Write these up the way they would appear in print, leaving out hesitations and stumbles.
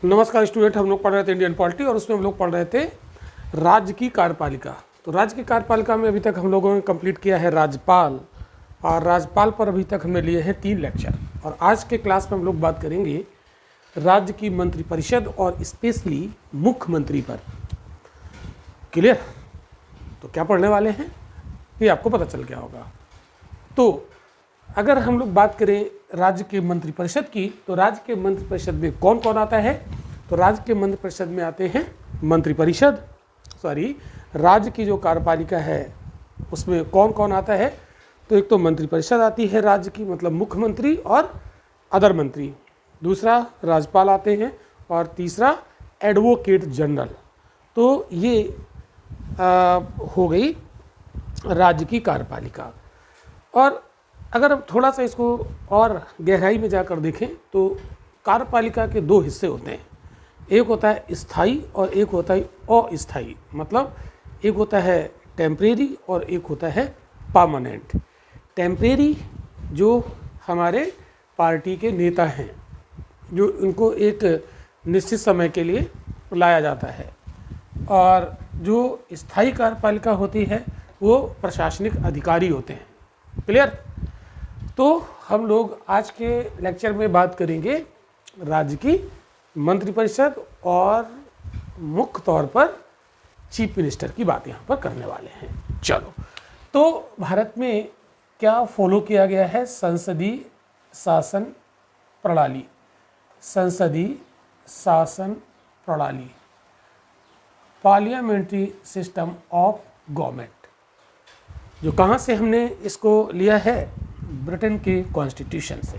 नमस्कार स्टूडेंट, हम लोग पढ़ रहे थे इंडियन पॉलिटी और उसमें हम लोग पढ़ रहे थे राज्य की कार्यपालिका। तो राज्य की कार्यपालिका में अभी तक हम लोगों ने कंप्लीट किया है राज्यपाल, और राज्यपाल पर अभी तक हमने लिए हैं 3 लेक्चर। और आज के क्लास में हम लोग बात करेंगे राज्य की मंत्रिपरिषद और स्पेशली मुख्यमंत्री पर। क्लियर? तो क्या पढ़ने वाले हैं ये आपको पता चल गया होगा। तो अगर हम लोग बात करें राज्य के मंत्रिपरिषद की, तो राज्य के मंत्रिपरिषद में कौन कौन आता है? तो राज्य के मंत्रिपरिषद में आते हैं राज्य की जो कार्यपालिका है उसमें कौन कौन आता है? तो एक तो मंत्रिपरिषद आती है राज्य की, मतलब मुख्यमंत्री और अदर मंत्री। दूसरा राज्यपाल आते हैं, और तीसरा एडवोकेट जनरल। तो ये हो गई राज्य की कार्यपालिका। और अगर हम थोड़ा सा इसको और गहराई में जाकर देखें तो कार्यपालिका के 2 हिस्से होते हैं। एक होता है स्थायी और एक होता है अस्थायी। मतलब एक होता है टेम्परेरी और एक होता है परमानेंट। टेम्परेरी जो हमारे पार्टी के नेता हैं, जो उनको एक निश्चित समय के लिए लाया जाता है, और जो स्थायी कार्यपालिका होती है वो प्रशासनिक अधिकारी होते हैं। क्लियर? तो हम लोग आज के लेक्चर में बात करेंगे राज्य की मंत्रिपरिषद और मुख्य तौर पर चीफ मिनिस्टर की बात यहाँ पर करने वाले हैं। चलो, तो भारत में क्या फॉलो किया गया है? संसदीय शासन प्रणाली। संसदीय शासन प्रणाली, पार्लियामेंट्री सिस्टम ऑफ गवर्नमेंट। जो कहाँ से हमने इसको लिया है? ब्रिटेन के कॉन्स्टिट्यूशन से।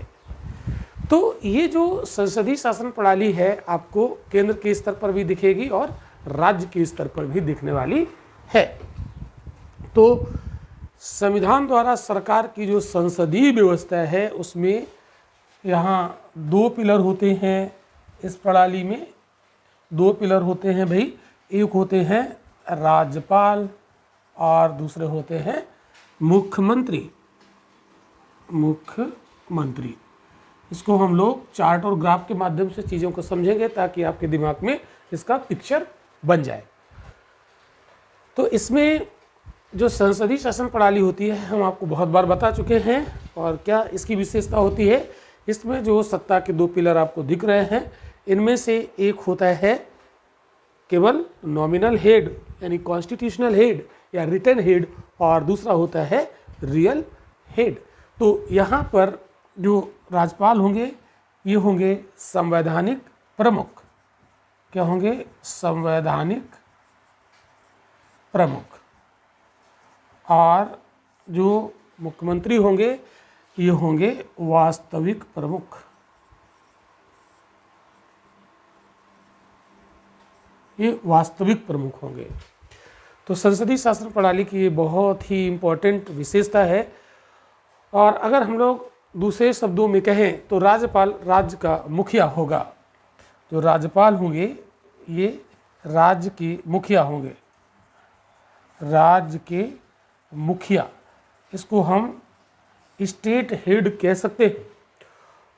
तो ये जो संसदीय शासन प्रणाली है आपको केंद्र के स्तर पर भी दिखेगी और राज्य के स्तर पर भी दिखने वाली है। तो संविधान द्वारा सरकार की जो संसदीय व्यवस्था है उसमें यहाँ 2 पिलर होते हैं। इस प्रणाली में 2 पिलर होते हैं भाई। एक होते हैं राज्यपाल और दूसरे होते हैं मुख्यमंत्री। मुख्यमंत्री, इसको हम लोग चार्ट और ग्राफ के माध्यम से चीज़ों को समझेंगे ताकि आपके दिमाग में इसका पिक्चर बन जाए। तो इसमें जो संसदीय शासन प्रणाली होती है हम आपको बहुत बार बता चुके हैं। और क्या इसकी विशेषता होती है? इसमें जो सत्ता के 2 पिलर आपको दिख रहे हैं, इनमें से एक होता है केवल नॉमिनल हेड यानी कॉन्स्टिट्यूशनल हेड या रिटन हेड, और दूसरा होता है रियल हेड। तो यहाँ पर जो राज्यपाल होंगे ये होंगे संवैधानिक प्रमुख। क्या होंगे? संवैधानिक प्रमुख। और जो मुख्यमंत्री होंगे ये होंगे वास्तविक प्रमुख। ये वास्तविक प्रमुख होंगे। तो संसदीय शासन प्रणाली की ये बहुत ही इम्पोर्टेंट विशेषता है। और अगर हम लोग दूसरे शब्दों में कहें तो राज्यपाल राज्य का मुखिया होगा। जो राज्यपाल होंगे ये राज्य के मुखिया होंगे। राज्य के मुखिया, इसको हम स्टेट हेड कह सकते हैं।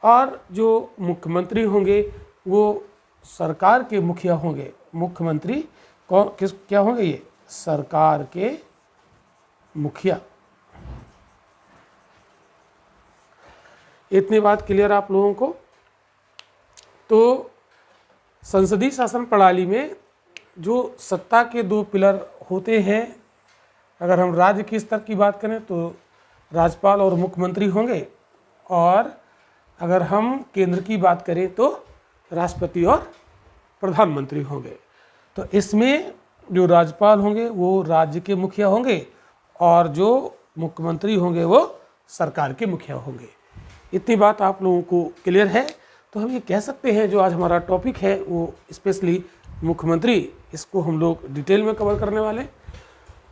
और जो मुख्यमंत्री होंगे वो सरकार के मुखिया होंगे। मुख्यमंत्री क्या होंगे? ये सरकार के मुखिया। इतनी बात क्लियर आप लोगों को? तो संसदीय शासन प्रणाली में जो सत्ता के 2 पिलर होते हैं, अगर हम राज्य के स्तर की बात करें तो राज्यपाल और मुख्यमंत्री होंगे, और अगर हम केंद्र की बात करें तो राष्ट्रपति और प्रधानमंत्री होंगे। तो इसमें जो राज्यपाल होंगे वो राज्य के मुखिया होंगे, और जो मुख्यमंत्री होंगे वो सरकार के मुखिया होंगे। इतनी बात आप लोगों को क्लियर है? तो हम ये कह सकते हैं जो आज हमारा टॉपिक है वो स्पेशली मुख्यमंत्री, इसको हम लोग डिटेल में कवर करने वाले।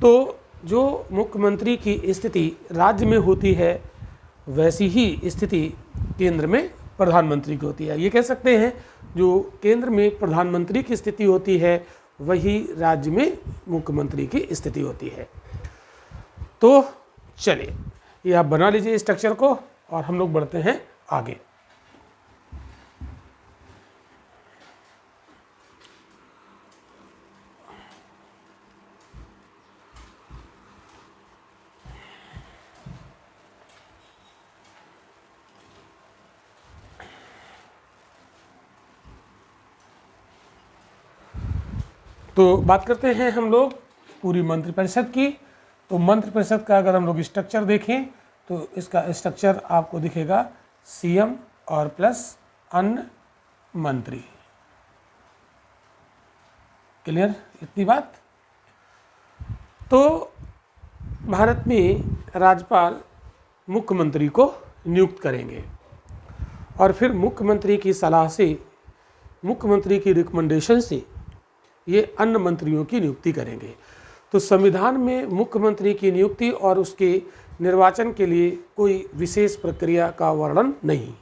तो जो मुख्यमंत्री की स्थिति राज्य में होती है वैसी ही स्थिति केंद्र में प्रधानमंत्री की होती है। ये कह सकते हैं जो केंद्र में प्रधानमंत्री की स्थिति होती है वही राज्य में मुख्यमंत्री की स्थिति होती है। तो चलिए ये आप बना लीजिए स्ट्रक्चर को, और हम लोग बढ़ते हैं आगे। तो बात करते हैं हम लोग पूरी मंत्रिपरिषद की। तो मंत्रिपरिषद का अगर हम लोग स्ट्रक्चर देखें तो इसका स्ट्रक्चर आपको दिखेगा सीएम और प्लस अन्य मंत्री। क्लियर इतनी बात। तो भारत में राज्यपाल मुख्यमंत्री को नियुक्त करेंगे और फिर मुख्यमंत्री की सलाह से, मुख्यमंत्री की रिकमेंडेशन से ये अन्य मंत्रियों की नियुक्ति करेंगे। तो संविधान में मुख्यमंत्री की नियुक्ति और उसके निर्वाचन के लिए कोई विशेष प्रक्रिया का वर्णन नहीं।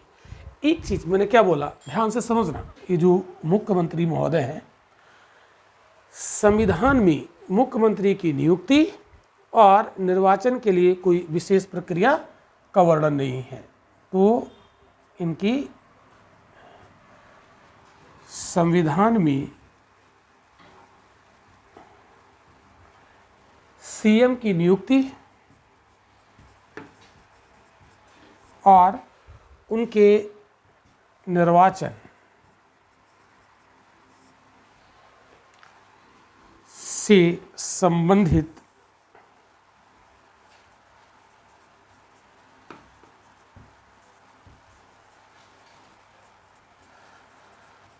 एक चीज़ मैंने क्या बोला, ध्यान से समझना। ये जो मुख्यमंत्री महोदय हैं, संविधान में मुख्यमंत्री की नियुक्ति और निर्वाचन के लिए कोई विशेष प्रक्रिया का वर्णन नहीं है। तो इनकी संविधान में सीएम की नियुक्ति और उनके निर्वाचन से संबंधित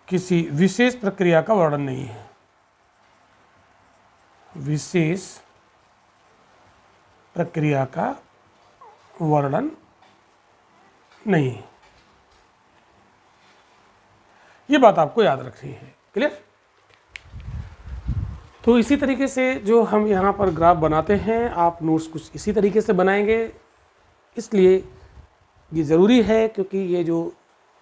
किसी विशेष प्रक्रिया का वर्णन नहीं है। विशेष प्रक्रिया का वर्णन नहीं है, ये बात आपको याद रखनी है। क्लियर। तो इसी तरीके से जो हम यहाँ पर ग्राफ बनाते हैं, आप नोट्स कुछ इसी तरीके से बनाएंगे। इसलिए ये ज़रूरी है क्योंकि ये जो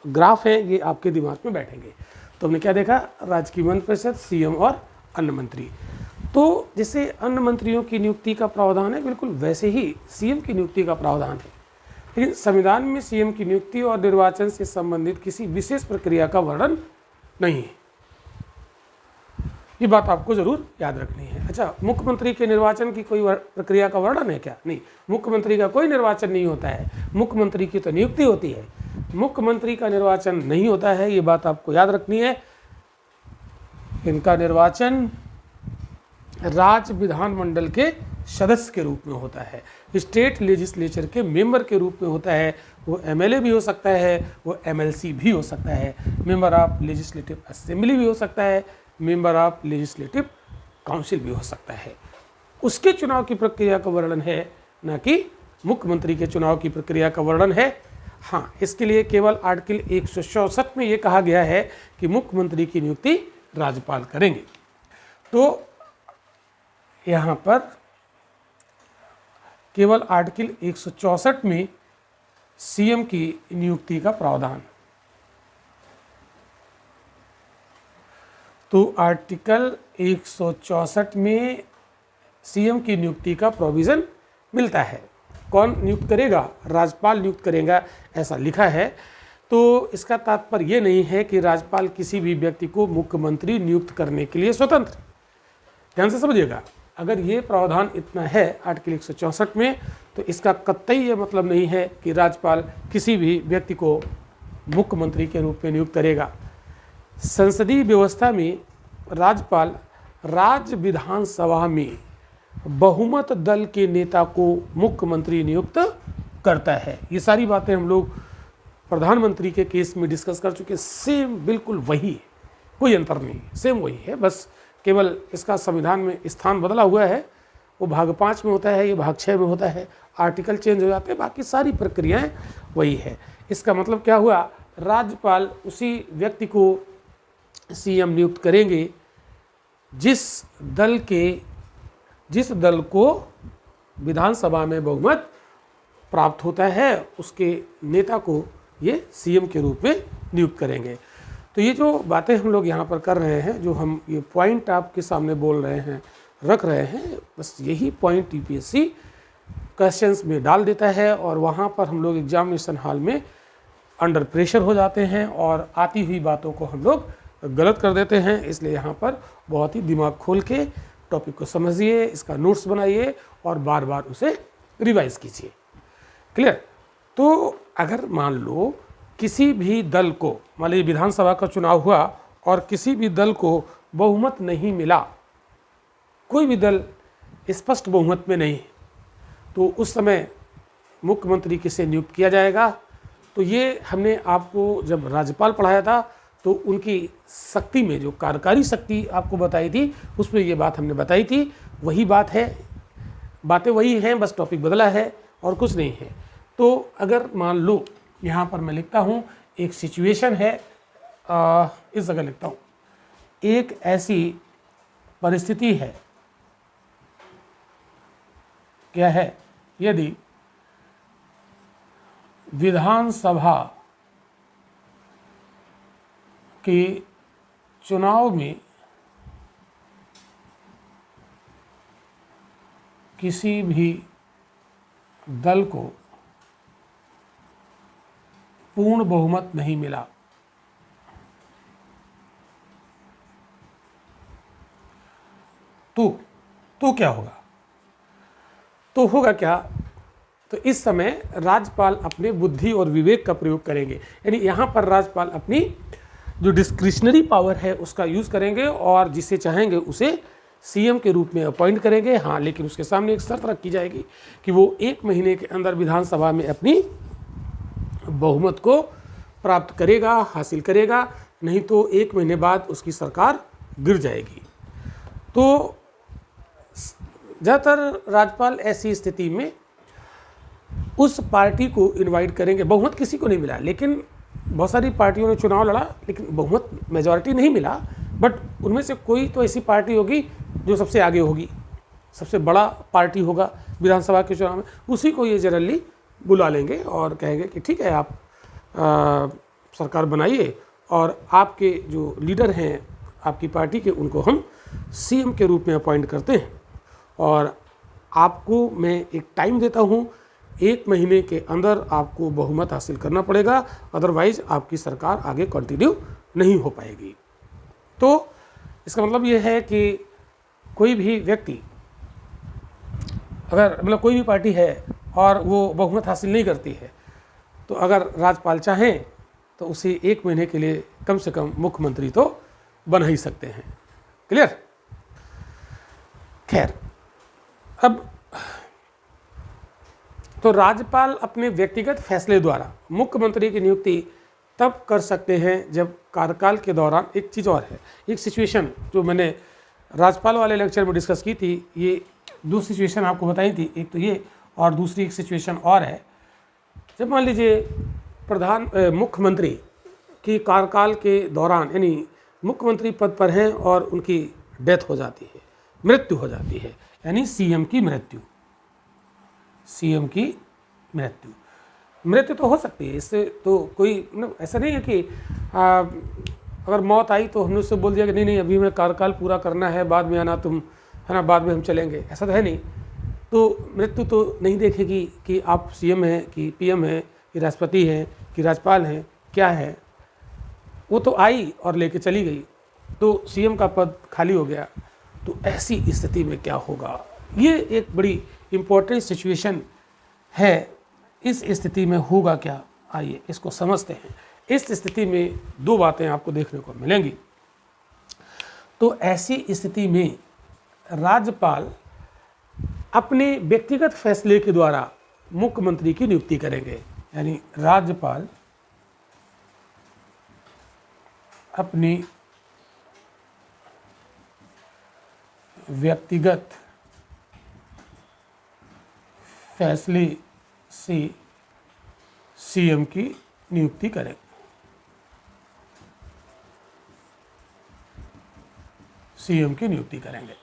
ग्राफ है ये आपके दिमाग में बैठेंगे। तो हमने क्या देखा, राजकीय मंत्रिपरिषद, सीएम और अन्य मंत्री। तो जैसे अन्य मंत्रियों की नियुक्ति का प्रावधान है, बिल्कुल वैसे ही सीएम की नियुक्ति का प्रावधान है। लेकिन संविधान में सीएम की नियुक्ति और निर्वाचन से संबंधित किसी विशेष प्रक्रिया का वर्णन नहीं है। ये बात आपको जरूर याद रखनी है। अच्छा, मुख्यमंत्री के निर्वाचन की कोई प्रक्रिया का वर्णन है क्या? नहीं, मुख्यमंत्री का कोई निर्वाचन नहीं होता है। मुख्यमंत्री की तो नियुक्ति होती है, मुख्यमंत्री का निर्वाचन नहीं होता है। ये बात आपको याद रखनी है। इनका निर्वाचन राज्य विधानमंडल के सदस्य के रूप में होता है, स्टेट लेजिस्लेचर के मेंबर के रूप में होता है। वो एमएलए भी हो सकता है, वो एमएलसी भी हो सकता है, मेंबर ऑफ लेजिस्लेटिव असेंबली भी हो सकता है, मेंबर ऑफ लेजिस्लेटिव काउंसिल भी हो सकता है। उसके चुनाव की प्रक्रिया का वर्णन है, ना कि मुख्यमंत्री के चुनाव की प्रक्रिया का वर्णन है। हाँ, इसके लिए केवल आर्टिकल 164 में ये कहा गया है कि मुख्यमंत्री की नियुक्ति राज्यपाल करेंगे। तो यहाँ पर केवल आर्टिकल 164 में सीएम की नियुक्ति का प्रावधान। तो आर्टिकल 164 में सीएम की नियुक्ति का प्रोविज़न मिलता है। कौन नियुक्त करेगा? राज्यपाल नियुक्त करेगा, ऐसा लिखा है। तो इसका तात्पर्य ये नहीं है कि राज्यपाल किसी भी व्यक्ति को मुख्यमंत्री नियुक्त करने के लिए स्वतंत्र। ध्यान से समझिएगा, अगर ये प्रावधान इतना है आर्टिकल 164 में, तो इसका कतई ये मतलब नहीं है कि राज्यपाल किसी भी व्यक्ति को मुख्यमंत्री के रूप में नियुक्त करेगा। संसदीय व्यवस्था में राज्यपाल राज्य विधानसभा में बहुमत दल के नेता को मुख्यमंत्री नियुक्त करता है। ये सारी बातें हम लोग प्रधानमंत्री के केस में डिस्कस कर चुके। सेम बिल्कुल वही है, कोई अंतर नहीं, सेम वही है। बस केवल इसका संविधान में स्थान बदला हुआ है। वो भाग 5 में होता है, ये भाग 6 में होता है। आर्टिकल चेंज हो जाते हैं, बाकी सारी प्रक्रियाएं वही है। इसका मतलब क्या हुआ, राज्यपाल उसी व्यक्ति को सीएम नियुक्त करेंगे जिस दल को विधानसभा में बहुमत प्राप्त होता है, उसके नेता को ये सीएम के रूप में नियुक्त करेंगे। तो ये जो बातें हम लोग यहाँ पर कर रहे हैं, जो हम ये पॉइंट आपके सामने बोल रहे हैं, रख रहे हैं, बस यही पॉइंट यूपीएससी क्वेश्चंस में डाल देता है और वहाँ पर हम लोग एग्जामिनेशन हॉल में अंडर प्रेशर हो जाते हैं और आती हुई बातों को हम लोग गलत कर देते हैं। इसलिए यहाँ पर बहुत ही दिमाग खोल के टॉपिक को समझिए, इसका नोट्स बनाइए और बार बार उसे रिवाइज कीजिए। क्लियर। तो अगर मान लो किसी भी दल को, मान लीजिए विधानसभा का चुनाव हुआ और किसी भी दल को बहुमत नहीं मिला, कोई भी दल स्पष्ट बहुमत में नहीं है, तो उस समय मुख्यमंत्री किसे नियुक्त किया जाएगा। तो ये हमने आपको जब राज्यपाल पढ़ाया था तो उनकी शक्ति में जो कार्यकारी शक्ति आपको बताई थी, उसमें ये बात हमने बताई थी। वही बात है, बातें वही हैं, बस टॉपिक बदला है और कुछ नहीं है। तो अगर मान लो यहाँ पर मैं लिखता हूँ एक सिचुएशन है, इस जगह लिखता हूँ, एक ऐसी परिस्थिति है, क्या है, यदि विधानसभा के चुनाव में किसी भी दल को पूर्ण बहुमत नहीं मिला, तो क्या होगा? तो होगा क्या? तो इस समय राज्यपाल अपने बुद्धि और विवेक का प्रयोग करेंगे। यानी यहाँ पर राज्यपाल अपनी जो डिस्क्रिशनरी पावर है उसका यूज़ करेंगे और जिसे चाहेंगे उसे सीएम के रूप में अपॉइंट करेंगे। हाँ, लेकिन उसके सामने एक शर्त रखी जाएगी कि वो 1 महीने के अंदर विधानसभा में अपनी बहुमत को प्राप्त करेगा, हासिल करेगा, नहीं तो 1 महीने बाद उसकी सरकार गिर जाएगी। तो ज़्यादातर राज्यपाल ऐसी स्थिति में उस पार्टी को इनवाइट करेंगे। बहुमत किसी को नहीं मिला, लेकिन बहुत सारी पार्टियों ने चुनाव लड़ा, लेकिन बहुमत मेजॉरिटी नहीं मिला, बट उनमें से कोई तो ऐसी पार्टी होगी जो सबसे आगे होगी, सबसे बड़ा पार्टी होगा विधानसभा के चुनाव में, उसी को ये जनरली बुला लेंगे और कहेंगे कि ठीक है, आप सरकार बनाइए और आपके जो लीडर हैं आपकी पार्टी के, उनको हम सीएम के रूप में अपॉइंट करते हैं और आपको मैं एक टाइम देता हूँ, 1 महीने के अंदर आपको बहुमत हासिल करना पड़ेगा, अदरवाइज आपकी सरकार आगे कंटिन्यू नहीं हो पाएगी। तो इसका मतलब ये है कि कोई भी व्यक्ति, अगर मतलब कोई भी पार्टी है और वो बहुमत हासिल नहीं करती है, तो अगर राज्यपाल चाहें तो उसे 1 महीने के लिए कम से कम मुख्यमंत्री तो बना ही सकते हैं। क्लियर? खैर, अब तो राज्यपाल अपने व्यक्तिगत फैसले द्वारा मुख्यमंत्री की नियुक्ति तब कर सकते हैं जब कार्यकाल के दौरान, एक चीज़ और है, एक सिचुएशन जो मैंने राज्यपाल वाले लेक्चर में डिस्कस की थी, ये 2 सिचुएशन आपको बताई थी, एक तो ये और दूसरी एक सिचुएशन और है। जब मान लीजिए मुख्यमंत्री की कार्यकाल के दौरान, यानी मुख्यमंत्री पद पर हैं और उनकी डेथ हो जाती है, मृत्यु हो जाती है, यानी सीएम की मृत्यु, सीएम की मृत्यु तो हो सकती है, इससे तो कोई ऐसा नहीं है कि अगर मौत आई तो हमने उससे बोल दिया कि नहीं नहीं अभी मैं कार्यकाल पूरा करना है, बाद में आना तुम, है ना, बाद में हम चलेंगे, ऐसा तो है नहीं। तो मृत्यु तो नहीं देखेगी कि आप सीएम हैं कि पीएम हैं कि राष्ट्रपति हैं कि राज्यपाल हैं, क्या है, वो तो आई और लेके चली गई, तो सीएम का पद खाली हो गया। तो ऐसी स्थिति में क्या होगा, ये एक बड़ी इम्पोर्टेंट सिचुएशन है। इस स्थिति में होगा क्या, आइए इसको समझते हैं। इस स्थिति में 2 बातें आपको देखने को मिलेंगी। तो ऐसी स्थिति में राज्यपाल अपने व्यक्तिगत फैसले के द्वारा मुख्यमंत्री की नियुक्ति करेंगे, यानी राज्यपाल अपनी व्यक्तिगत फैसले से सीएम की नियुक्ति करें। सीएम की नियुक्ति करेंगे।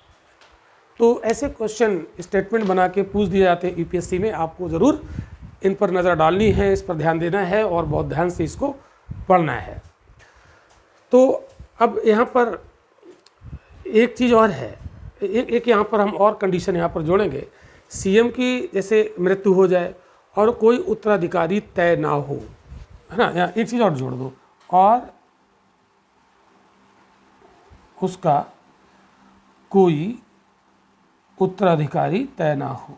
तो ऐसे क्वेश्चन स्टेटमेंट बना के पूछ दिए जाते हैं यूपीएससी में, आपको ज़रूर इन पर नज़र डालनी है, इस पर ध्यान देना है और बहुत ध्यान से इसको पढ़ना है। तो अब यहाँ पर एक चीज़ और है, एक यहाँ पर हम और कंडीशन यहाँ पर जोड़ेंगे। सीएम की जैसे मृत्यु हो जाए और कोई उत्तराधिकारी तय ना हो, है ना, यहाँ एक चीज़ और जोड़ दो, और उसका कोई उत्तराधिकारी तय ना हो।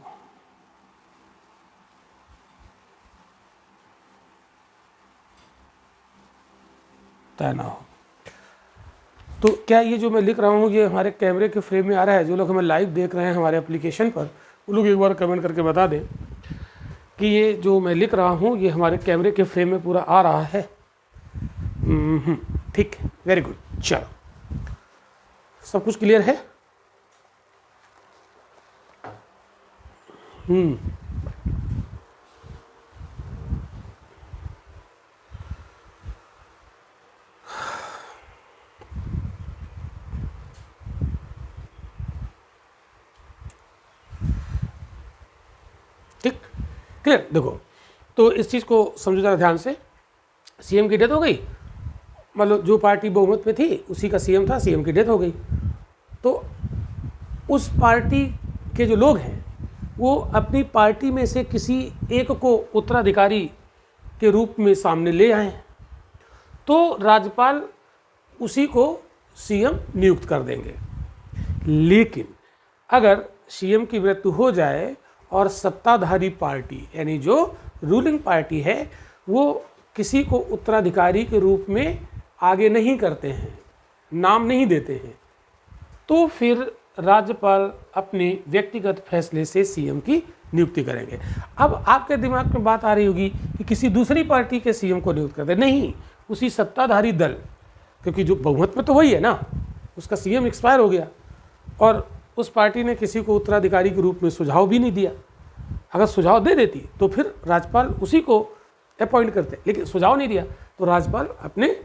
तो क्या ये जो मैं लिख रहा हूँ ये हमारे कैमरे के फ्रेम में आ रहा है? जो लोग हमें लाइव देख रहे हैं हमारे एप्लीकेशन पर, वो लोग एक बार कमेंट करके बता दें कि ये जो मैं लिख रहा हूँ ये हमारे कैमरे के फ्रेम में पूरा आ रहा है। ठीक है, वेरी गुड। चलो, सब कुछ क्लियर है? ठीक, क्लियर। देखो, तो इस चीज़ को समझो जरा ध्यान से। सीएम की डेथ हो गई, मतलब जो पार्टी बहुमत में थी उसी का सीएम था, सीएम की डेथ हो गई, तो उस पार्टी के जो लोग हैं वो अपनी पार्टी में से किसी एक को उत्तराधिकारी के रूप में सामने ले आए, तो राज्यपाल उसी को सीएम नियुक्त कर देंगे। लेकिन अगर सीएम की मृत्यु हो जाए और सत्ताधारी पार्टी यानी जो रूलिंग पार्टी है वो किसी को उत्तराधिकारी के रूप में आगे नहीं करते हैं, नाम नहीं देते हैं, तो फिर राज्यपाल अपने व्यक्तिगत फैसले से सीएम की नियुक्ति करेंगे। अब आपके दिमाग में बात आ रही होगी कि किसी दूसरी पार्टी के सीएम को नियुक्त करते, नहीं, उसी सत्ताधारी दल, क्योंकि जो बहुमत में तो वही है ना, उसका सीएम एक्सपायर हो गया और उस पार्टी ने किसी को उत्तराधिकारी के रूप में सुझाव भी नहीं दिया। अगर सुझाव दे देती तो फिर राज्यपाल उसी को अपॉइंट करते, लेकिन सुझाव नहीं दिया तो राज्यपाल अपने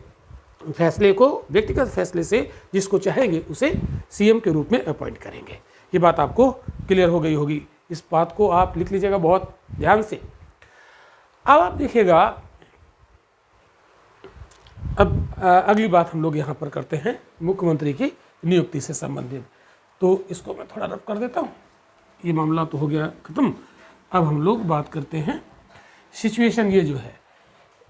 फैसले को, व्यक्तिगत फैसले से जिसको चाहेंगे उसे सीएम के रूप में अपॉइंट करेंगे। ये बात आपको क्लियर हो गई होगी, इस बात को आप लिख लीजिएगा बहुत ध्यान से। अब आप देखिएगा, अब अगली बात हम लोग यहाँ पर करते हैं मुख्यमंत्री की नियुक्ति से संबंधित। तो इसको मैं थोड़ा रब कर देता हूँ, ये मामला तो हो गया खत्म। अब हम लोग बात करते हैं सिचुएशन ये जो है,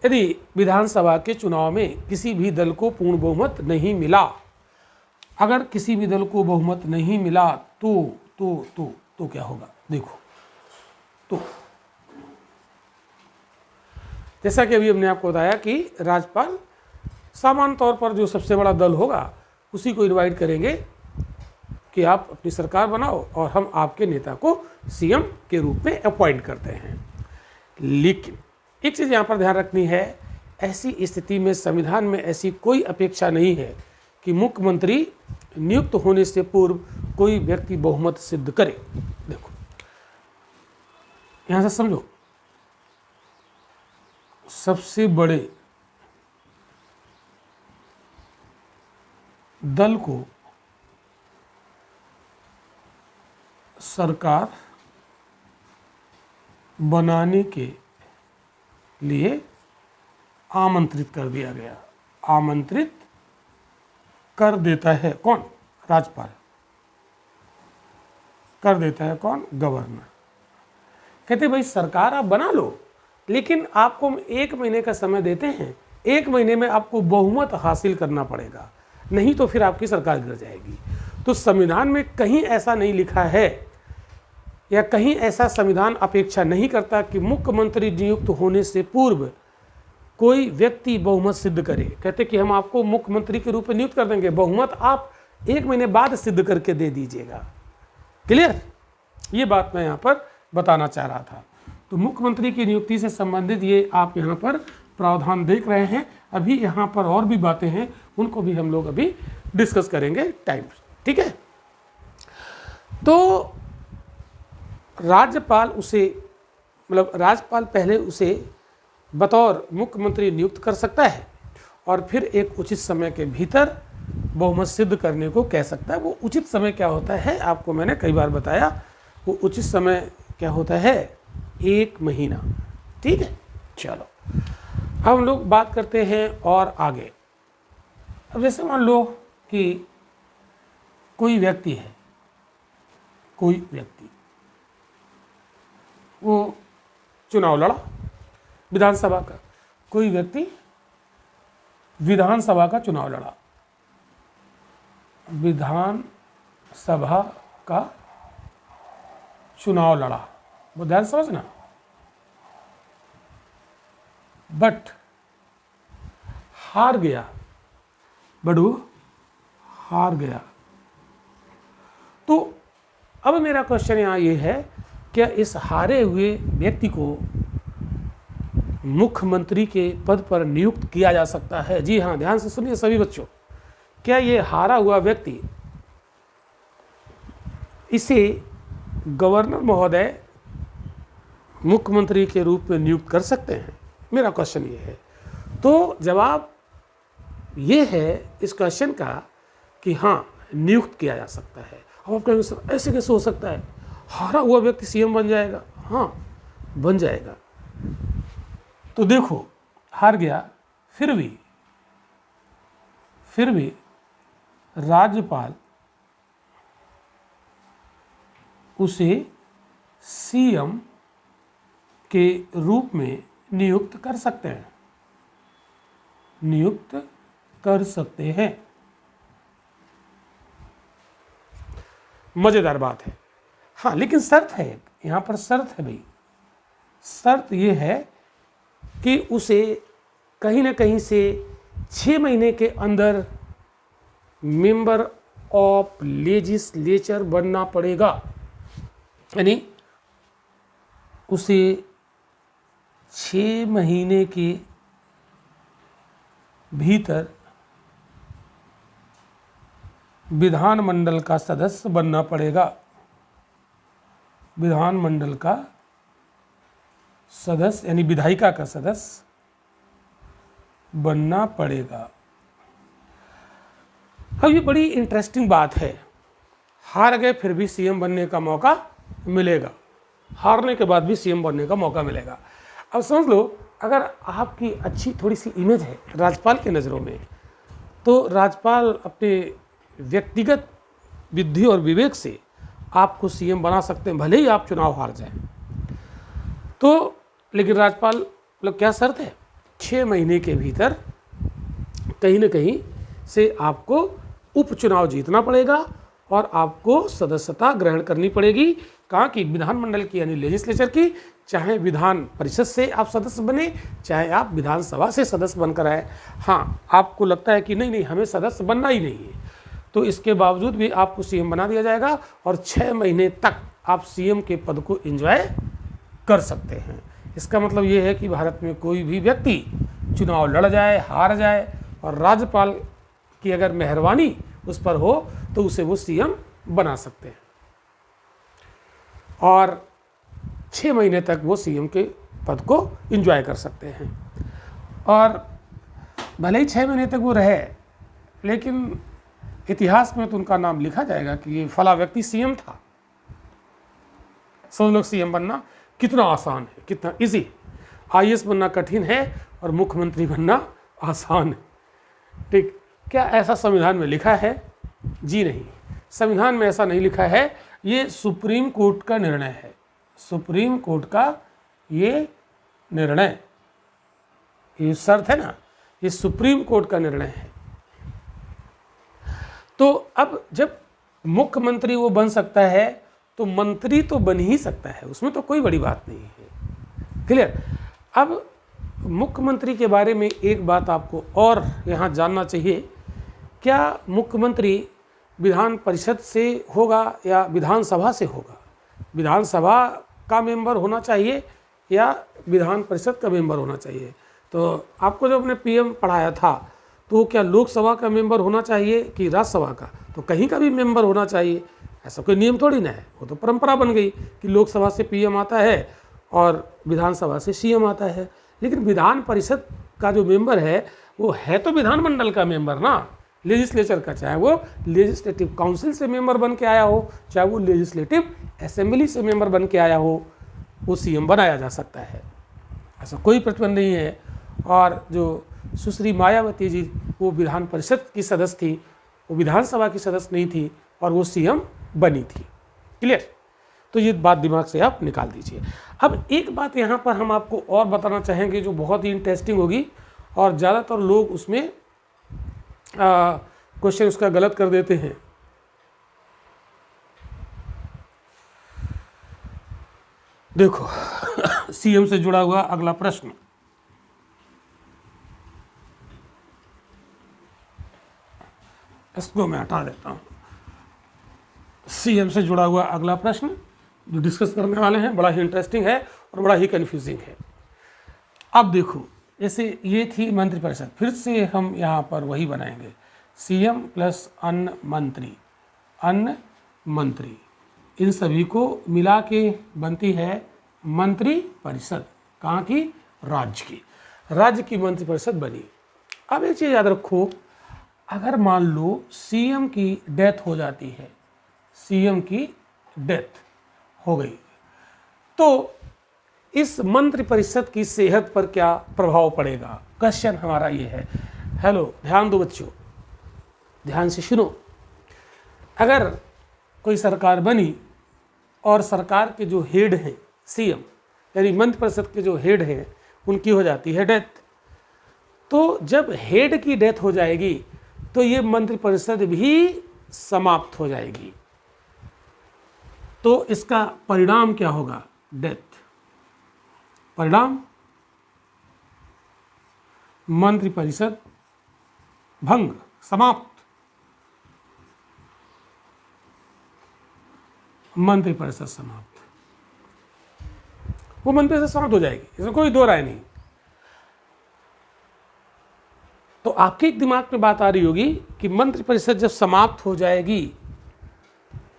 यदि विधानसभा के चुनाव में किसी भी दल को पूर्ण बहुमत नहीं मिला, अगर किसी भी दल को बहुमत नहीं मिला तो क्या होगा? देखो, तो जैसा कि अभी हमने आपको बताया कि राज्यपाल सामान्य तौर पर जो सबसे बड़ा दल होगा उसी को इनवाइट करेंगे कि आप अपनी सरकार बनाओ और हम आपके नेता को सीएम के रूप में अपॉइंट करते हैं। लेकिन एक चीज़ यहाँ पर ध्यान रखनी है, ऐसी स्थिति में संविधान में ऐसी कोई अपेक्षा नहीं है कि मुख्यमंत्री नियुक्त होने से पूर्व कोई व्यक्ति बहुमत सिद्ध करे। देखो, यहाँ से समझो, सबसे बड़े दल को सरकार बनाने के लिए आमंत्रित कर दिया गया। आमंत्रित कर देता है कौन? राज्यपाल। कर देता है कौन? गवर्नर। कहते भाई सरकार आप बना लो, लेकिन आपको हम 1 महीने का समय देते हैं, 1 महीने में आपको बहुमत हासिल करना पड़ेगा, नहीं तो फिर आपकी सरकार गिर जाएगी। तो संविधान में कहीं ऐसा नहीं लिखा है या कहीं ऐसा संविधान अपेक्षा नहीं करता कि मुख्यमंत्री नियुक्त होने से पूर्व कोई व्यक्ति बहुमत सिद्ध करे। कहते कि हम आपको मुख्यमंत्री के रूप में नियुक्त कर देंगे, बहुमत आप 1 महीने बाद सिद्ध करके दे दीजिएगा। क्लियर? ये बात मैं यहाँ पर बताना चाह रहा था। तो मुख्यमंत्री की नियुक्ति से संबंधित ये आप यहाँ पर प्रावधान देख रहे हैं। अभी यहाँ पर और भी बातें हैं, उनको भी हम लोग अभी डिस्कस करेंगे टाइम। ठीक है, तो राज्यपाल उसे, मतलब राज्यपाल पहले उसे बतौर मुख्यमंत्री नियुक्त कर सकता है और फिर एक उचित समय के भीतर बहुमत सिद्ध करने को कह सकता है। वो उचित समय क्या होता है आपको मैंने कई बार बताया, वो उचित समय क्या होता है? 1 महीना। ठीक है, चलो अब हम लोग बात करते हैं और आगे। अब जैसे मान लो कि कोई व्यक्ति है, कोई व्यक्ति वो चुनाव लड़ा विधानसभा का, कोई व्यक्ति विधानसभा का चुनाव लड़ा, विधानसभा का चुनाव लड़ा, वो ध्यान समझना, बट हार गया, बट वो हार गया। तो अब मेरा क्वेश्चन यहाँ ये है, क्या इस हारे हुए व्यक्ति को मुख्यमंत्री के पद पर नियुक्त किया जा सकता है? जी हाँ, ध्यान से सुनिए सभी बच्चों। क्या ये हारा हुआ व्यक्ति, इसे गवर्नर महोदय मुख्यमंत्री के रूप में नियुक्त कर सकते हैं? मेरा क्वेश्चन ये है। तो जवाब ये है इस क्वेश्चन का कि हाँ, नियुक्त किया जा सकता है। अब आप कहेंगे सर ऐसे कैसे हो सकता है, हारा हुआ व्यक्ति सीएम बन जाएगा? हाँ, बन जाएगा। तो देखो, हार गया, फिर भी राज्यपाल उसे सीएम के रूप में नियुक्त कर सकते हैं, नियुक्त कर सकते हैं। मजेदार बात है। हाँ, लेकिन शर्त है, यहाँ पर शर्त है भाई। शर्त ये है कि उसे कहीं ना कहीं से 6 महीने के अंदर मेंबर ऑफ लेजिस्लेचर बनना पड़ेगा। यानी उसे 6 महीने के भीतर विधानमंडल का सदस्य बनना पड़ेगा, विधानमंडल का सदस्य यानी विधायिका का सदस्य बनना पड़ेगा। अब ये बड़ी इंटरेस्टिंग बात है। हार गए फिर भी सीएम बनने का मौका मिलेगा, हारने के बाद भी सीएम बनने का मौका मिलेगा। अब समझ लो, अगर आपकी अच्छी थोड़ी सी इमेज है राज्यपाल के नज़रों में, तो राज्यपाल अपने व्यक्तिगत बुद्धि और विवेक से आपको सीएम बना सकते हैं, भले ही आप चुनाव हार जाएं। तो लेकिन राज्यपाल मतलब क्या शर्त है, 6 महीने के भीतर कहीं ना कहीं से आपको उपचुनाव जीतना पड़ेगा और आपको सदस्यता ग्रहण करनी पड़ेगी। कहाँ की? विधानमंडल की यानी लेजिस्लेचर की। चाहे विधान परिषद से आप सदस्य बने, चाहे आप विधानसभा से सदस्य बनकर आए। हाँ, आपको लगता है कि नहीं हमें सदस्य बनना ही नहीं है, तो इसके बावजूद भी आपको सीएम बना दिया जाएगा और 6 महीने तक आप सीएम के पद को एंजॉय कर सकते हैं। इसका मतलब ये है कि भारत में कोई भी व्यक्ति चुनाव लड़ जाए, हार जाए, और राज्यपाल की अगर मेहरबानी उस पर हो तो उसे वो सीएम बना सकते हैं और 6 महीने तक वो सीएम के पद को एंजॉय कर सकते हैं। और भले ही 6 महीने तक वो रहे, लेकिन इतिहास में तो उनका नाम लिखा जाएगा कि ये फला व्यक्ति सीएम था। सब लोग सीएम बनना कितना आसान है, कितना इजी। आईएएस बनना कठिन है और मुख्यमंत्री बनना आसान है। ठीक, क्या ऐसा संविधान में लिखा है? जी नहीं, संविधान में ऐसा नहीं लिखा है। ये सुप्रीम कोर्ट का निर्णय है, सुप्रीम कोर्ट का ये निर्णय, ये शर्त है ना, ये सुप्रीम कोर्ट का निर्णय है। तो अब जब मुख्यमंत्री वो बन सकता है तो मंत्री तो बन ही सकता है, उसमें तो कोई बड़ी बात नहीं है। क्लियर? अब मुख्यमंत्री के बारे में एक बात आपको और यहाँ जानना चाहिए, क्या मुख्यमंत्री विधान परिषद से होगा या विधानसभा से होगा? विधानसभा का मेंबर होना चाहिए या विधान परिषद का मेंबर होना चाहिए? तो आपको जब अपने पीएम पढ़ाया था तो क्या लोकसभा का मेंबर होना चाहिए कि राज्यसभा का? तो कहीं का भी मेंबर होना चाहिए, ऐसा कोई नियम थोड़ी ना है। वो तो परंपरा बन गई कि लोकसभा से पीएम आता है और विधानसभा से सीएम आता है। लेकिन विधान परिषद का जो मेंबर है वो है तो विधानमंडल का मेंबर ना, लेजिस्लेचर का। चाहे वो लेजिस्लेटिव काउंसिल से मेंबर बन के आया हो, चाहे वो लेजिस्लेटिव असेंबली से मेंबर बन के आया हो, वो सीएम बनाया जा सकता है, ऐसा कोई प्रतिबंध नहीं है। और जो सुश्री मायावती जी, वो विधान परिषद की सदस्य थी, वो विधानसभा की सदस्य नहीं थी और वो सीएम बनी थी। क्लियर? तो ये बात दिमाग से आप निकाल दीजिए। अब एक बात यहाँ पर हम आपको और बताना चाहेंगे जो बहुत ही इंटरेस्टिंग होगी, और ज़्यादातर लोग उसमें क्वेश्चन उसका गलत कर देते हैं। देखो सीएम से जुड़ा हुआ अगला प्रश्न, इसको मैं हटा देता हूँ। सीएम से जुड़ा हुआ अगला प्रश्न जो डिस्कस करने वाले हैं बड़ा ही इंटरेस्टिंग है और बड़ा ही कन्फ्यूजिंग है। अब देखो, जैसे ये थी मंत्रिपरिषद, फिर से हम यहाँ पर वही बनाएंगे, सीएम प्लस अन्य मंत्री, अन्य मंत्री, इन सभी को मिला के बनती है मंत्रिपरिषद। कहाँ की? राज्य की। राज्य की मंत्रिपरिषद बनी। अब एक चीज़ याद रखो, अगर मान लो सीएम की डेथ हो जाती है, सीएम की डेथ हो गई, तो इस मंत्रिपरिषद की सेहत पर क्या प्रभाव पड़ेगा? क्वेश्चन हमारा ये है। हेलो, ध्यान दो बच्चों, ध्यान से सुनो। अगर कोई सरकार बनी और सरकार के जो हेड हैं, सीएम यानी मंत्रिपरिषद के जो हेड हैं, उनकी हो जाती है डेथ, तो जब हेड की डेथ हो जाएगी तो ये मंत्रिपरिषद भी समाप्त हो जाएगी। तो इसका परिणाम क्या होगा? डेथ। परिणाम मंत्रिपरिषद भंग, समाप्त। मंत्रिपरिषद समाप्त, वो मंत्रिपरिषद समाप्त हो जाएगी, इसमें कोई दो राय नहीं। तो आपके दिमाग में बात आ रही होगी कि मंत्रिपरिषद जब समाप्त हो जाएगी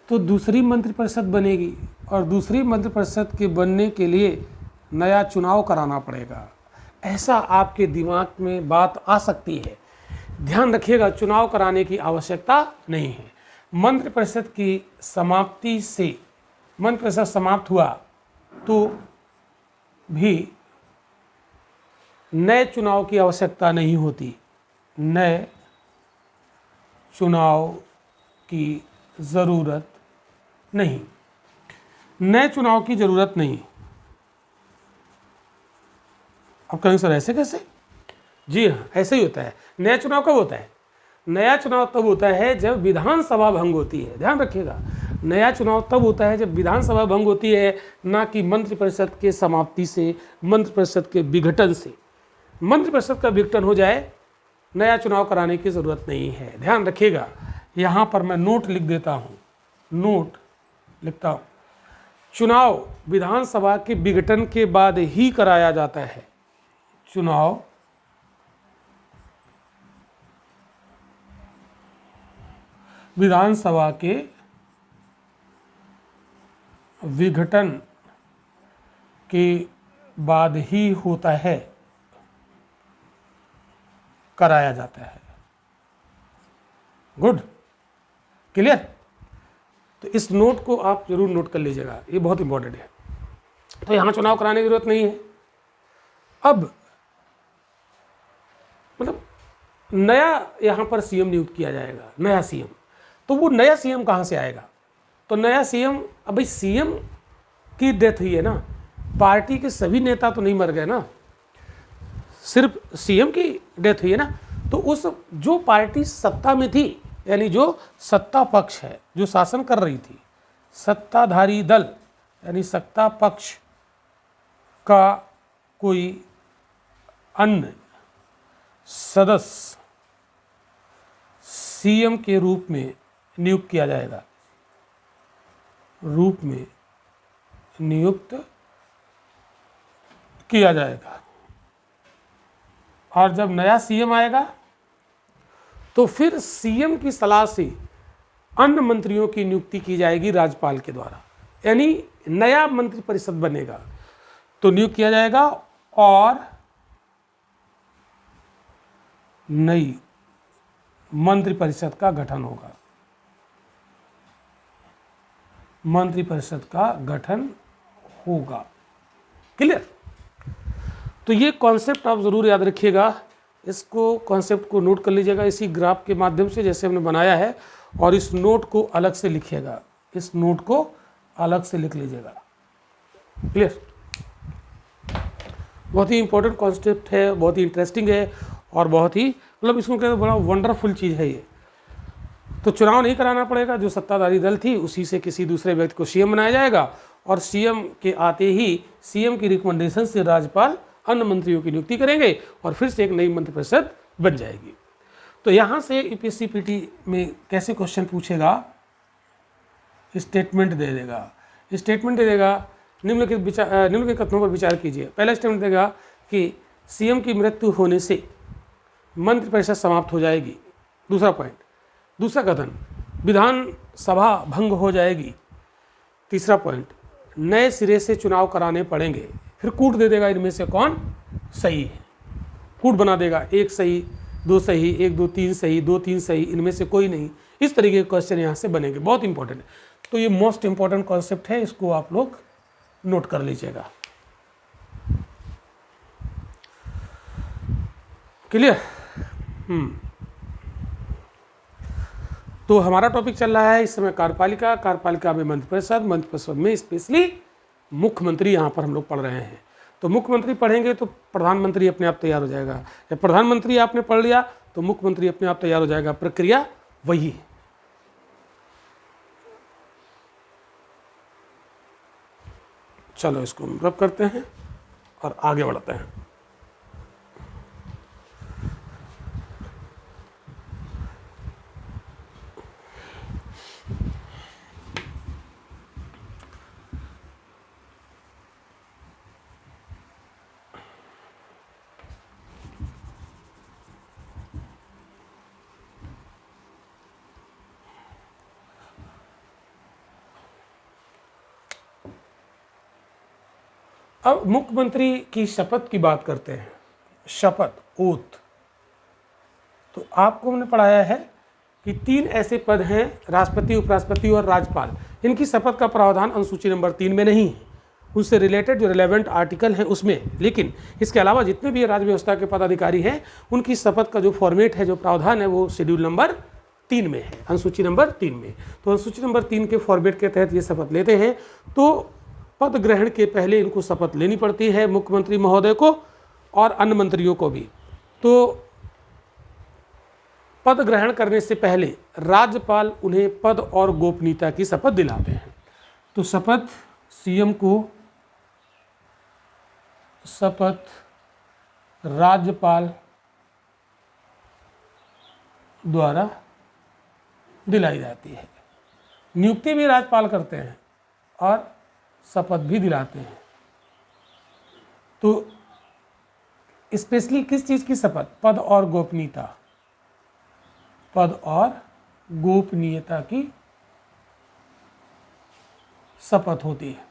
तो दूसरी मंत्रिपरिषद बनेगी और दूसरी मंत्रिपरिषद के बनने के लिए नया चुनाव कराना पड़ेगा। ऐसा आपके दिमाग में बात आ सकती है। ध्यान रखिएगा, चुनाव कराने की आवश्यकता नहीं है। मंत्रिपरिषद की समाप्ति से, मंत्रिपरिषद समाप्त हुआ तो भी नए चुनाव की आवश्यकता नहीं होती। नए चुनाव की ज़रूरत नहीं, नए चुनाव की ज़रूरत नहीं। अब कहेंगे सर ऐसे कैसे? जी हाँ, ऐसे ही होता है। नया चुनाव कब होता है? नया चुनाव तब होता है जब विधानसभा भंग होती है। ध्यान रखिएगा, नया चुनाव तब होता है जब विधानसभा भंग होती है, ना कि मंत्रिपरिषद के समाप्ति से, मंत्रिपरिषद के विघटन से। मंत्रिपरिषद का विघटन हो जाए, नया चुनाव कराने की ज़रूरत नहीं है। ध्यान रखिएगा, यहाँ पर मैं नोट लिख देता हूँ, नोट लिखता हूँ। चुनाव विधानसभा के विघटन के बाद ही कराया जाता है। चुनाव विधानसभा के विघटन के बाद ही होता है, कराया जाता है। Good, clear? तो इस नोट को आप जरूर नोट कर लीजिएगा, ये बहुत इंपॉर्टेंट है। तो यहाँ चुनाव कराने की जरूरत नहीं है। अब मतलब नया यहाँ पर सीएम नियुक्त किया जाएगा, नया सीएम। तो वो नया सीएम कहाँ से आएगा? तो नया सीएम, अब भाई सीएम की डेथ हुई है ना, पार्टी के सभी नेता तो नहीं मर गए ना, सिर्फ सीएम की डेथ हुई है ना। तो उस जो पार्टी सत्ता में थी, यानी जो सत्ता पक्ष है, जो शासन कर रही थी, सत्ताधारी दल यानी सत्ता पक्ष का कोई अन्य सदस्य सीएम के रूप में नियुक्त किया जाएगा, रूप में नियुक्त किया जाएगा। और जब नया सीएम आएगा तो फिर सीएम की सलाह से अन्य मंत्रियों की नियुक्ति की जाएगी राज्यपाल के द्वारा, यानी नया मंत्रिपरिषद बनेगा तो नियुक्त किया जाएगा और नई मंत्रिपरिषद का गठन होगा। मंत्रिपरिषद का गठन होगा। क्लियर? तो ये कॉन्सेप्ट आप ज़रूर याद रखिएगा, इसको कॉन्सेप्ट को नोट कर लीजिएगा इसी ग्राफ के माध्यम से जैसे हमने बनाया है, और इस नोट को अलग से लिखिएगा, इस नोट को अलग से लिख लीजिएगा। क्लियर? बहुत ही इंपॉर्टेंट कॉन्सेप्ट है, बहुत ही इंटरेस्टिंग है और बहुत ही मतलब इसको कहते हैं बड़ा वंडरफुल चीज़ है ये। तो चुनाव नहीं कराना पड़ेगा, जो सत्ताधारी दल थी उसी से किसी दूसरे व्यक्ति को सीएम बनाया जाएगा और सीएम के आते ही सीएम की रिकमेंडेशन से राज्यपाल अन्य मंत्रियों की नियुक्ति करेंगे और फिर से एक नई मंत्रिपरिषद बन जाएगी। तो यहाँ से यूपीएससी पीटी में कैसे क्वेश्चन पूछेगा, स्टेटमेंट दे देगा। स्टेटमेंट दे देगा, निम्नलिखित कथनों पर विचार कीजिए। पहला स्टेटमेंट देगा कि सीएम की मृत्यु होने से मंत्रिपरिषद समाप्त हो जाएगी। दूसरा पॉइंट, दूसरा कथन, विधानसभा भंग हो जाएगी। तीसरा पॉइंट, नए सिरे से चुनाव कराने पड़ेंगे। फिर कूट दे देगा, इनमें से कौन सही है, कूट बना देगा, 1 सही, 2 सही, 1 2 3 सही, 2 3 सही, इनमें से कोई नहीं। इस तरीके के क्वेश्चन यहाँ से बनेंगे, बहुत इंपॉर्टेंट है। तो ये मोस्ट इंपॉर्टेंट कॉन्सेप्ट है, इसको आप लोग नोट कर लीजिएगा। क्लियर? तो हमारा टॉपिक चल रहा है इस समय कार्यपालिका, कार्यपालिका में मंत्रिपरिषद, मंत्रिपरिषद में स्पेशली मुख्यमंत्री यहाँ पर हम लोग पढ़ रहे हैं। तो मुख्यमंत्री पढ़ेंगे तो प्रधानमंत्री अपने आप तैयार हो जाएगा। जब प्रधानमंत्री आपने पढ़ लिया तो मुख्यमंत्री अपने आप तैयार हो जाएगा। प्रक्रिया वही है। चलो इसको हम रब करते हैं और आगे बढ़ते हैं। अब मुख्यमंत्री की शपथ की बात करते हैं। शपथ, ओथ। तो आपको हमने पढ़ाया है कि 3 ऐसे पद हैं, राष्ट्रपति, उपराष्ट्रपति और राज्यपाल। इनकी शपथ का प्रावधान अनुसूची नंबर 3 में नहीं है, उससे रिलेटेड जो रिलेवेंट आर्टिकल हैं उसमें। लेकिन इसके अलावा जितने भी राज्य व्यवस्था के पदाधिकारी हैं उनकी शपथ का जो फॉर्मेट है, जो प्रावधान है, वो शेड्यूल नंबर 3 में है, अनुसूची नंबर 3 में। तो अनुसूची नंबर 3 के फॉर्मेट के तहत ये शपथ लेते हैं। तो पद ग्रहण के पहले इनको शपथ लेनी पड़ती है, मुख्यमंत्री महोदय को और अन्य मंत्रियों को भी। तो पद ग्रहण करने से पहले राज्यपाल उन्हें पद और गोपनीयता की शपथ दिलाते हैं। तो शपथ सीएम को शपथ राज्यपाल द्वारा दिलाई जाती है। नियुक्ति भी राज्यपाल करते हैं और शपथ भी दिलाते हैं। तो स्पेशली किस चीज़ की शपथ? पद और गोपनीयता, पद और गोपनीयता की शपथ होती है।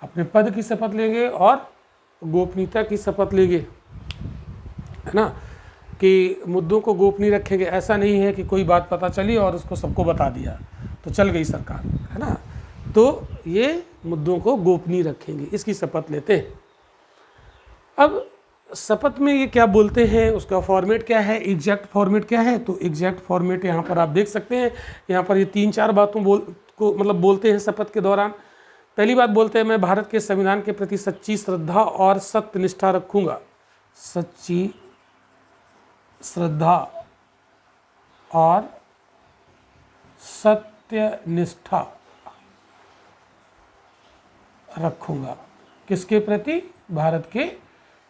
अपने पद की शपथ लेंगे और गोपनीयता की शपथ लेंगे, है ना, कि मुद्दों को गोपनीय रखेंगे। ऐसा नहीं है कि कोई बात पता चली और उसको सबको बता दिया तो चल गई सरकार, है ना। तो ये मुद्दों को गोपनीय रखेंगे, इसकी शपथ लेते हैं। अब शपथ में ये क्या बोलते हैं, उसका फॉर्मेट क्या है, एग्जैक्ट फॉर्मेट क्या है? तो एग्जैक्ट फॉर्मेट यहाँ पर आप देख सकते हैं। यहाँ पर ये 3-4 बातों बोलते हैं शपथ के दौरान। पहली बात बोलते हैं, मैं भारत के संविधान के प्रति सच्ची श्रद्धा और सत्यनिष्ठा रखूँगा। सच्ची श्रद्धा और सत्यनिष्ठा रखूँगा। किसके प्रति? भारत के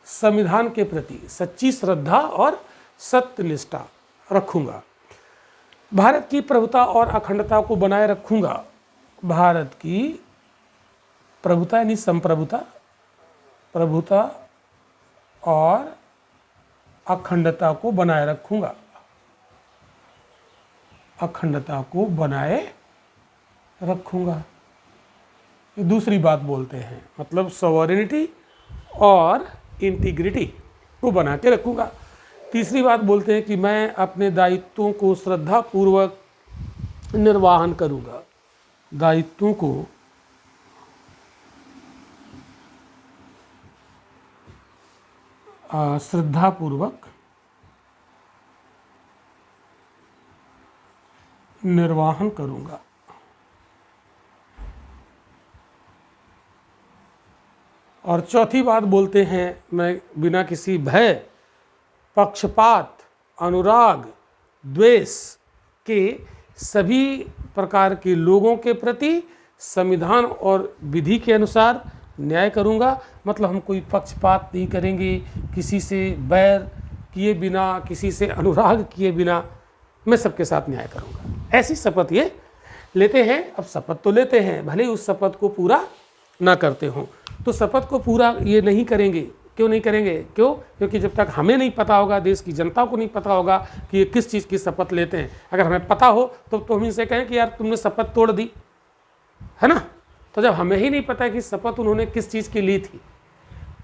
संविधान के प्रति सच्ची श्रद्धा और सत्यनिष्ठा रखूँगा। भारत की प्रभुता और अखंडता को बनाए रखूँगा। भारत की प्रभुता यानी संप्रभुता, प्रभुता और अखंडता को बनाए रखूँगा। अखंडता को बनाए रखूँगा, ये दूसरी बात बोलते हैं। मतलब सॉवरेनिटी और इंटीग्रिटी को बना के रखूँगा। तीसरी बात बोलते हैं कि मैं अपने दायित्वों को श्रद्धापूर्वक निर्वाहन करूँगा। दायित्वों को श्रद्धापूर्वक निर्वाहन करूँगा। और चौथी बात बोलते हैं, मैं बिना किसी भय, पक्षपात, अनुराग, द्वेष के सभी प्रकार के लोगों के प्रति संविधान और विधि के अनुसार न्याय करूँगा। मतलब हम कोई पक्षपात नहीं करेंगे, किसी से बैर किए बिना, किसी से अनुराग किए बिना मैं सबके साथ न्याय करूँगा, ऐसी शपथ ये लेते हैं। अब शपथ तो लेते हैं, भले ही उस शपथ को पूरा ना करते हों। तो शपथ को पूरा ये नहीं करेंगे, क्यों नहीं करेंगे? क्यों? क्योंकि जब तक हमें नहीं पता होगा, देश की जनता को नहीं पता होगा कि ये किस चीज़ की शपथ लेते हैं। अगर हमें पता हो तो हम इनसे कहें कि यार तुमने शपथ तोड़ दी, है ना। तो जब हमें ही नहीं पता कि शपथ उन्होंने किस चीज़ की ली थी,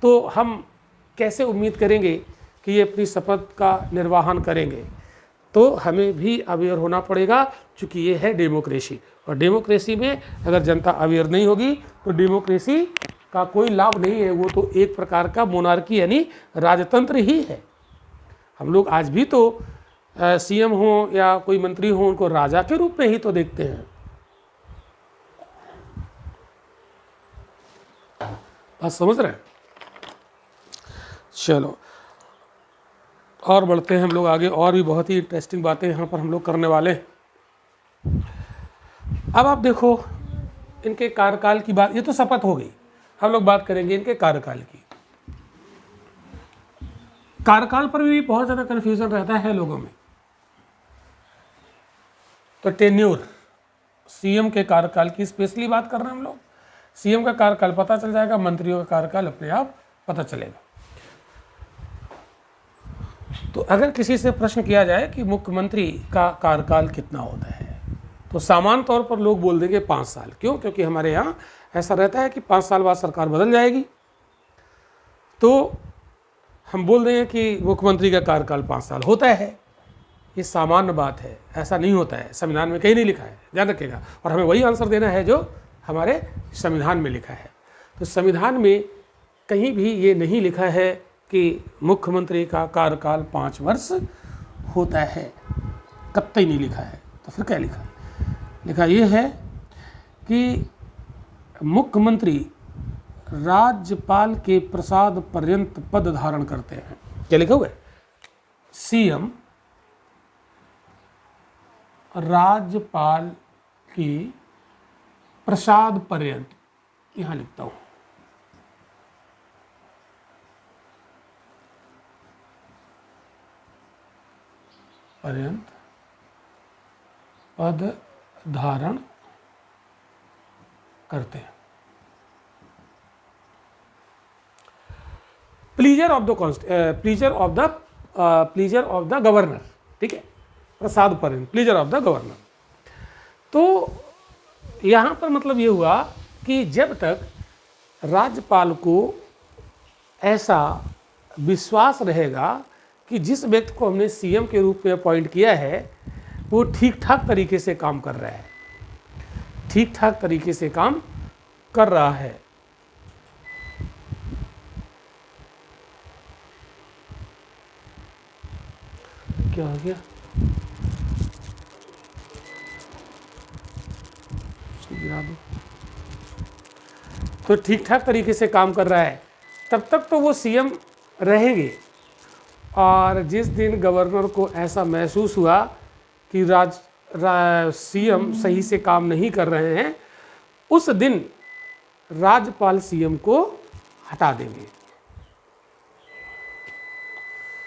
तो हम कैसे उम्मीद करेंगे कि ये अपनी शपथ का निर्वहन करेंगे? तो हमें भी अवेयर होना पड़ेगा, क्योंकि ये है डेमोक्रेसी। और डेमोक्रेसी में अगर जनता अवेयर नहीं होगी तो डेमोक्रेसी का कोई लाभ नहीं है। वो तो एक प्रकार का मोनार्की यानी राजतंत्र ही है। हम लोग आज भी तो सीएम हो या कोई मंत्री हो, उनको राजा के रूप में ही तो देखते हैं। बात समझ रहे हैं? चलो और बढ़ते हैं हम लोग आगे, और भी बहुत ही इंटरेस्टिंग बातें यहाँ पर हम लोग करने वाले हैं। अब आप देखो इनके कार्यकाल की बात, ये तो शपथ हो गई, हम लोग बात करेंगे इनके कार्यकाल की। कार्यकाल पर भी बहुत ज़्यादा कन्फ्यूज़न रहता है लोगों में। तो टेन्योर, सीएम के कार्यकाल की स्पेशली बात कर रहे हैं हम लोग। सीएम का कार्यकाल पता चल जाएगा, मंत्रियों का कार्यकाल अपने आप पता चलेगा। तो अगर किसी से प्रश्न किया जाए कि मुख्यमंत्री का कार्यकाल कितना होता है, तो सामान्य तौर पर लोग बोल देंगे 5 साल। क्यों? क्योंकि हमारे यहाँ ऐसा रहता है कि 5 साल बाद सरकार बदल जाएगी। तो हम बोल देंगे कि मुख्यमंत्री का कार्यकाल 5 साल होता है। ये सामान्य बात है, ऐसा नहीं होता है। संविधान में कहीं नहीं लिखा है, ध्यान रखिएगा। और हमें वही आंसर देना है जो हमारे संविधान में लिखा है। तो संविधान में कहीं भी ये नहीं लिखा है कि मुख्यमंत्री का कार्यकाल 5 वर्ष होता है, कतई नहीं लिखा है। तो फिर क्या लिखा है? लिखा ये है कि मुख्यमंत्री राज्यपाल के प्रसाद पर्यंत पद धारण करते हैं। क्या लिखा हुआ है? सीएम राज्यपाल की प्रसाद पर्यंत, यहाँ लिखता हूँ, पर्यंत पद धारण करते हैं। प्लीजर ऑफ द गवर्नर, ठीक है, प्रसाद पर्यंत, प्लीजर ऑफ द गवर्नर। तो यहाँ पर मतलब ये हुआ कि जब तक राज्यपाल को ऐसा विश्वास रहेगा कि जिस व्यक्ति को हमने सीएम के रूप में अपॉइंट किया है वो ठीक ठाक तरीके से काम कर रहा है, ठीक ठाक तरीके से काम कर रहा है, क्या हो गया, उसको गिरा दो, तो ठीक ठाक तरीके से काम कर रहा है, तब तक तो वो सीएम रहेंगे। और जिस दिन गवर्नर को ऐसा महसूस हुआ कि सीएम सही से काम नहीं कर रहे हैं, उस दिन राज्यपाल सीएम को हटा देंगे।